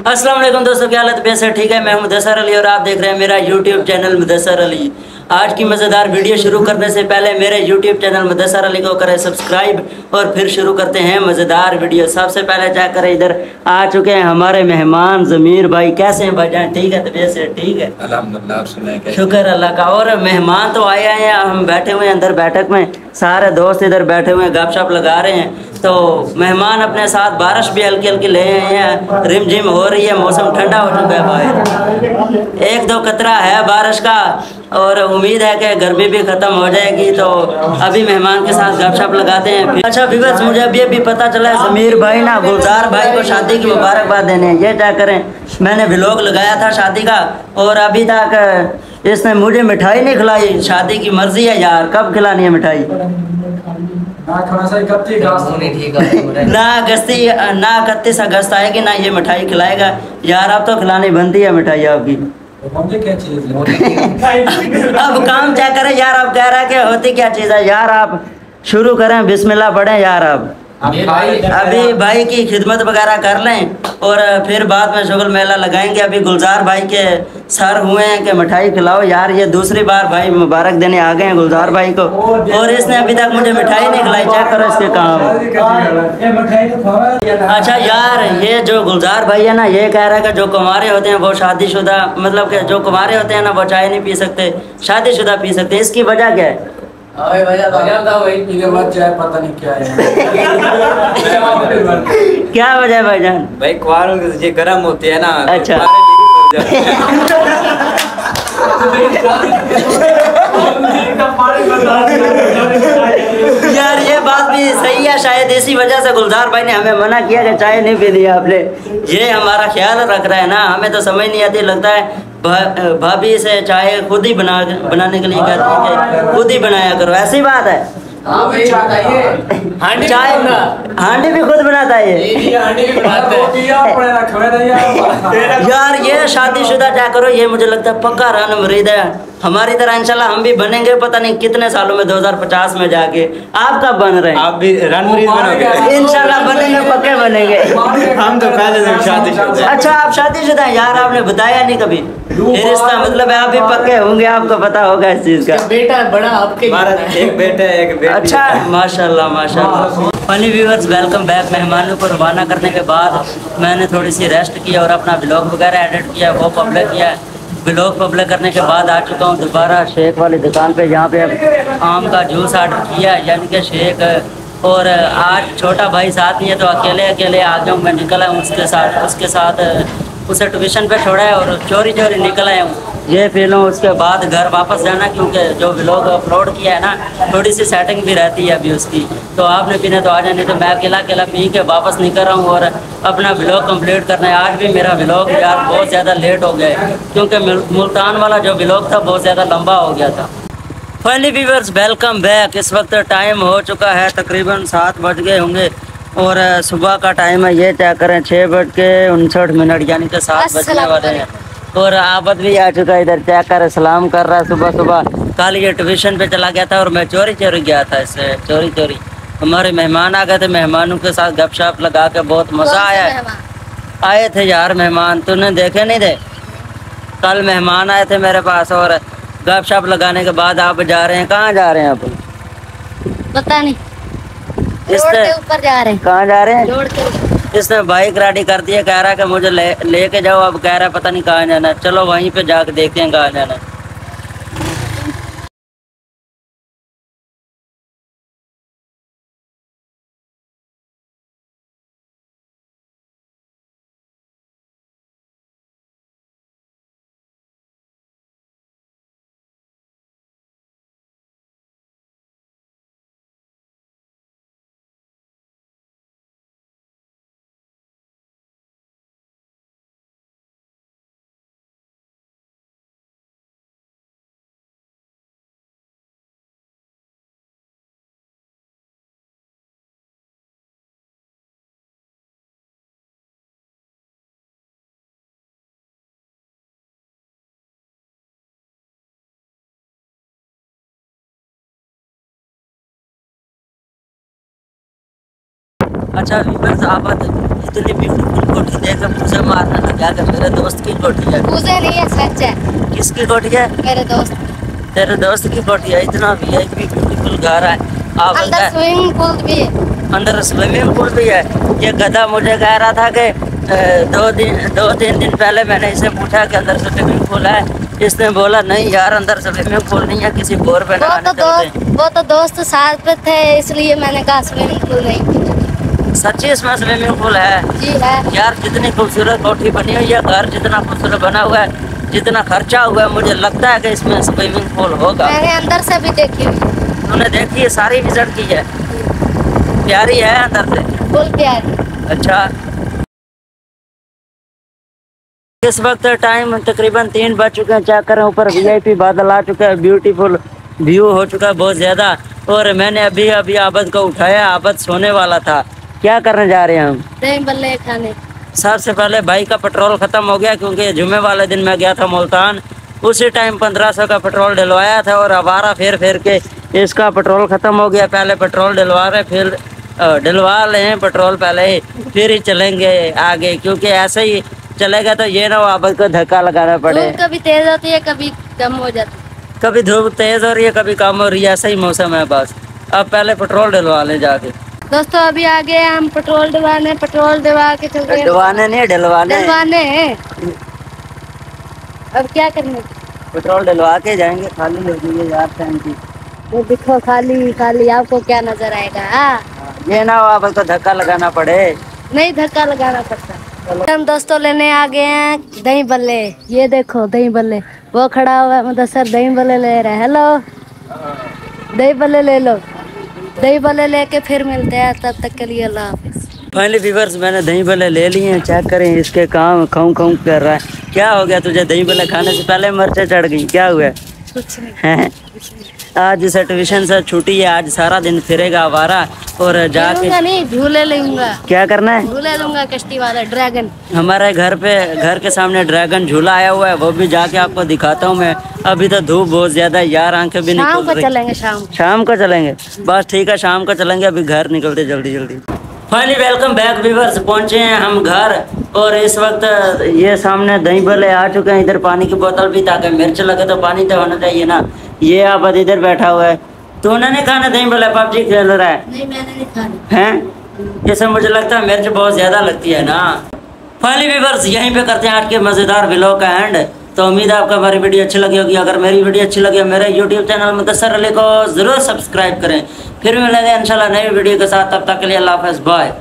अस्सलाम वालेकुम दोस्तों, क्या हालत वैसे ठीक है। मैं हूं मुदस्सर अली और आप देख रहे हैं मेरा यूट्यूब चैनल मुदस्सर अली। आज की मज़ेदार वीडियो शुरू करने से पहले मेरे यूट्यूब चैनल मुदस्सर अली को करें सब्सक्राइब और फिर शुरू करते हैं मज़ेदार वीडियो। सबसे पहले चेक करें, इधर आ चुके हैं हमारे मेहमान ज़मीर भाई। कैसे हैं भाईजान? ठीक है, तबीयत से ठीक है? अल्हम्दुलिल्लाह, आप सुनाएं? शुक्र अल्लाह का। और मेहमान तो आए हैं, हम बैठे हुए हैं अंदर बैठक में, सारे दोस्त इधर बैठे हुए हैं, गपशप लगा रहे हैं। तो मेहमान अपने साथ बारिश भी हल्की हल्की ले आए हैं, रिमझिम हो रही है, मौसम ठंडा हो चुका है बाहर, एक दो कतरा है बारिश का और उम्मीद है कि गर्मी भी ख़त्म हो जाएगी। तो अभी मेहमान के साथ गपशप लगाते हैं। अच्छा व्यूअर्स, मुझे अभी पता चला है ज़मीर भाई ना गुलजार भाई को शादी की मुबारकबाद देने हैं। ये क्या करें, मैंने व्लॉग लगाया था शादी का और अभी तक इसने मुझे मिठाई नहीं खिलाई। शादी की मर्जी है यार, कब खिलानी है मिठाई? ना इकतीस अगस्त आएगी ना ये मिठाई खिलाएगा यार। अब तो खिलानी बनती है मिठाई आपकी। क्या चीज अब काम क्या करें यार, अब कह रहा है कि होती क्या चीज़ है यार। आप शुरू करें, बिस्मिल्लाह पढ़ें यार। अब अभी भाई की खिदमत वगैरह कर लें और फिर बाद में शुगल मेला लगाएंगे। अभी गुलजार भाई के सर हुए हैं कि मिठाई खिलाओ यार। ये दूसरी बार भाई मुबारक देने आ गए हैं गुलजार भाई को और इसने अभी तक मुझे मिठाई नहीं खिलाई। चेक करो इसके काम। अच्छा यार, ये जो गुलजार भाई है ना, ये कह रहा है कि जो कुंवारे होते हैं वो शादीशुदा, मतलब कि जो कुंवारे होते हैं ना वो चाय नहीं पी सकते, शादीशुदा पी सकते। इसकी वजह क्या है? पता नहीं क्या है। क्या वजह है भाईजान? भाई कुंवारों के गर्म होते हैं ना। अच्छा यार ये बात भी सही है, शायद इसी वजह से गुलजार भाई ने हमें मना किया कि चाय नहीं पीनी है आपने। ये हमारा ख्याल रख रहा है ना, हमें तो समझ नहीं आती। लगता है भाभी से चाय खुद ही बनाने के लिए कहती है कि खुद ही बनाया करो। ऐसी बात है? चाय हांडी भी खुद बनाता है ये। यार ये शादीशुदा क्या करो, ये मुझे लगता है पक्का रन मुरीद है हमारी तरह। इंशाल्लाह हम भी बनेंगे, पता नहीं कितने सालों में, 2050 में जाके। आप कब बन रहे हैं? आप भी रन मुरीद बनोगे? इंशाल्लाह बनेंगे, पक्के बनेंगे। हम तो पहले से शादीशुदा। अच्छा आप शादीशुदा हैं यार, आपने बताया नहीं कभी। फिर इसका मतलब है आप भी पक्के होंगे, आपको पता होगा इस चीज का। बेटा बड़ा आपके एक बेटा एक बेटी। अच्छा माशाल्लाह माशाल्लाह। Funny viewers, welcome back. मेहमानों को रवाना करने के बाद मैंने थोड़ी सी रेस्ट किया और अपना ब्लॉग वगैरह एडिट किया, वो पब्लिक किया। ब्लॉग पब्लिक करने के बाद आ चुका हूँ दोबारा शेख वाली दुकान पे, जहाँ पे आम का जूस ऑर्डर किया, यानी कि शेख। और आज छोटा भाई साथ नहीं है तो अकेले अकेले आ गया हूँ। मैं निकला हूँ उसके साथ उसे ट्यूशन पे छोड़ा है और चोरी चोरी निकल आया हूँ। ये फिर उसके बाद घर वापस जाना, क्योंकि जो व्लॉग अपलोड किया है ना, थोड़ी सी सेटिंग भी रहती है अभी उसकी। तो आपने पीने तो आ जाए, नहीं तो मैं अकेला पी के वापस निकल रहा हूँ और अपना व्लॉग कंप्लीट करना है। आज भी मेरा व्लॉग यार बहुत ज़्यादा लेट हो गया है, क्योंकि मुल्तान वाला जो व्लॉग था बहुत ज़्यादा लंबा हो गया था। Finally viewers, welcome back. इस वक्त टाइम हो चुका है तकरीबन 7 बज गए होंगे और सुबह का टाइम है। ये चेक करें, 6:59, यानी कि 7 बजने वाले हैं। और आबद भी आ चुका है इधर, चेक कर सलाम कर रहा है सुबह सुबह। कल ये ट्यूशन पे चला गया था और मैं चोरी चोरी गया था, इससे चोरी। हमारे मेहमान आ गए थे, मेहमानों के साथ गपशप लगा के बहुत मज़ा आया। आए थे यार मेहमान, तूने देखे नहीं थे? कल मेहमान आए थे मेरे पास और गपशप लगाने के बाद आप जा रहे हैं, कहाँ जा रहे हैं आप? पता नहीं, ऊपर जा रहे हैं। कहाँ जा रहे हैं? रोड के ऊपर। इसने बाइक रेडी कर दी है, कह रहा है कि मुझे लेके जाओ। अब कह रहा है पता नहीं कहाँ जाना है। चलो वहीं पे जाके देखते हैं कहाँ जाना है। अच्छा व्यूअर्स, आप इतनी ब्यूटीफुल कोठी देख के मुझे मारना था क्या कर, मेरे दोस्त की कोठी है। मुझे नहीं है, सच है। किसकी कोठी है? मेरे दोस्त। तेरे दोस्त की कोठी है। इतना वीआईपी ब्यूटीफुल घर है। आप अंदर स्विमिंग पूल भी है। अंदर स्विमिंग पूल भी है। ये गधा मुझे कह रहा था कि 2-3 दिन पहले मैंने इसे पूछा कि अंदर स्विमिंग पूल है, इसने बोला नहीं यार अंदर स्विमिंग पूल नहीं है, किसी बोर पे नहाने चलते हैं। वो तो दोस्त साथ पे थे, इसलिए मैंने कहा स्विमिंग पूल नहीं। सच्ची इसमें स्विमिंग पूल है? जी है। यार जितनी खूबसूरत कोठी बनी हुई है, घर जितना खूबसूरत बना हुआ है, जितना खर्चा हुआ है, मुझे लगता है कि इसमें स्विमिंग पूल होगा। मैंने अंदर से भी देखी हुई। तूने देखी है? सारी विजिट की है? प्यारी है अंदर से? फुल प्यारी। अच्छा, इस वक्त टाइम तकरीबन 3 बज चुके हैं। चेक करें ऊपर वीआईपी बादल आ चुका है, ब्यूटीफुल व्यू हो चुका है बहुत ज़्यादा। और मैंने अभी आबद को उठाया, आबद सोने वाला था। क्या करने जा रहे हैं हम? दही बल्ले खाने। सबसे पहले भाई का पेट्रोल ख़त्म हो गया, क्योंकि जुमे वाले दिन मैं गया था मुल्तान, उसी टाइम 1500 का पेट्रोल डलवाया था और आवारा फेर के इसका पेट्रोल ख़त्म हो गया। पहले पेट्रोल डलवा रहे, फिर डलवा लें पेट्रोल पहले ही, फिर ही चलेंगे आगे, क्योंकि ऐसे ही चलेगा तो ये ना आबद को धक्का लगाना पड़े। धूप कभी तेज होती है, कभी कम हो जाती है। कभी धूप तेज हो रही है, कभी कम हो रही है, ऐसा ही मौसम है बस। अब पहले पेट्रोल डलवा लें जाके। दोस्तों अभी आ गए हम पेट्रोल डलवाने, पेट्रोल डलवा के चल रहे हैं। डलवाने नहीं, डलवाने हैं। अब क्या करने? पेट्रोल डलवा के जाएंगे। खाली हो गई है यार टैंकी। वो देखो खाली खाली, आपको क्या नजर आएगा? ये ना हो आबद को धक्का लगाना पड़े। नहीं धक्का लगाना पड़ता। हम दोस्तों लेने आ गए हैं दही बल्ले। ये देखो दही बल्ले, वो खड़ा हुआ है मुदस्सर दही बल्ले ले रहा है। हेलो, दही बल्ले ले लो। दही बल्ले लेके फिर मिलते हैं, तब तक के लिए अल्लाह हाफिज। फाइनली व्यूअर्स मैंने दही बल्ले ले लिए हैं। चेक करें इसके काम खाऊं खाऊं कर रहा है। क्या हो गया तुझे? दही बल्ले खाने से पहले मिर्चें चढ़ गई, क्या हुआ? कुछ नहीं। हैं? आज इसे ट्यूशन से छुट्टी है, आज सारा दिन फिरेगा आवारा और जाके नहीं झूले लूंगा। क्या करना है? झूले लूंगा, कश्ती वाला ड्रैगन। हमारे घर के सामने ड्रैगन झूला आया हुआ है, वो भी जाके आपको दिखाता हूँ मैं। अभी तो धूप बहुत ज्यादा है यार, आंखें भी नहीं खुल रही। चलेंगे शाम को चलेंगे, बस ठीक है शाम को चलेंगे। अभी घर निकलते जल्दी। फाइनली वेलकम बैक व्यूअर्स, पहुंचे हैं हम घर और इस वक्त ये सामने दही बल्ले आ चुके हैं। इधर पानी की बोतल भी, ताकि मिर्च लगे तो पानी तो होना चाहिए ना। ये आप इधर बैठा हुआ है। तूने नहीं खाना दही बल्ले? पबजी खेल रहा है? नहीं मैंने नहीं खानी हैं? ये सब मुझे लगता है मिर्च बहुत ज्यादा लगती है ना। फाइनली व्यूअर्स यहीं पे करते हैं आज के मजेदार व्लॉग का एंड। तो उम्मीद है आपको हमारी वीडियो अच्छी लगी होगी। अगर मेरी वीडियो अच्छी लगी, मेरे यूट्यूब चैनल मुदस्सर अली को जरूर सब्सक्राइब करें। फिर मिलेंगे इंशाल्लाह नई वीडियो के साथ, तब तक के लिए अल्लाह हाफ़िज़, बाय।